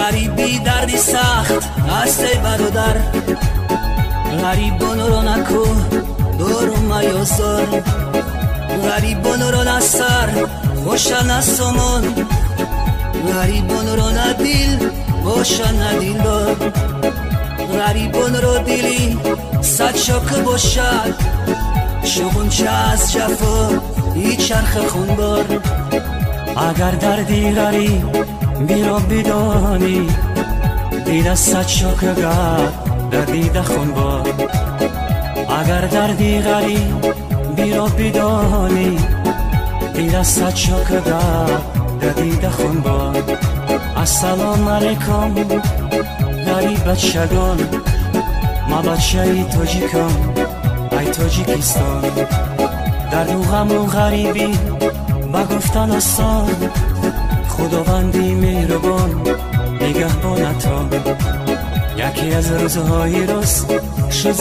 غریبی دردی سخت است ای برادر، غریبان را نکو دور میازار، غریبان را نسر باشن از سامان، غریبان را ندیل باشن ندیل دار، غریبان را دیلی صد شاکه باشد، شغنچه از جفا ای چرخ خونبار. اگر دردی غریب بیرا بدانی، دیده صد شاکه گرد در دیده خونبار. اگر دردی غریب بیرا بدانی، دیده صد شاکه گرد در دیده خونبار. السلام علیکم غریب بچگان، ما بچه ای تاجیکم ای تاجیکستان. درد و غم و غریبی بگفتن آسان، خداوندی مهربان نگهبانتان. یکی از روزهای راست شد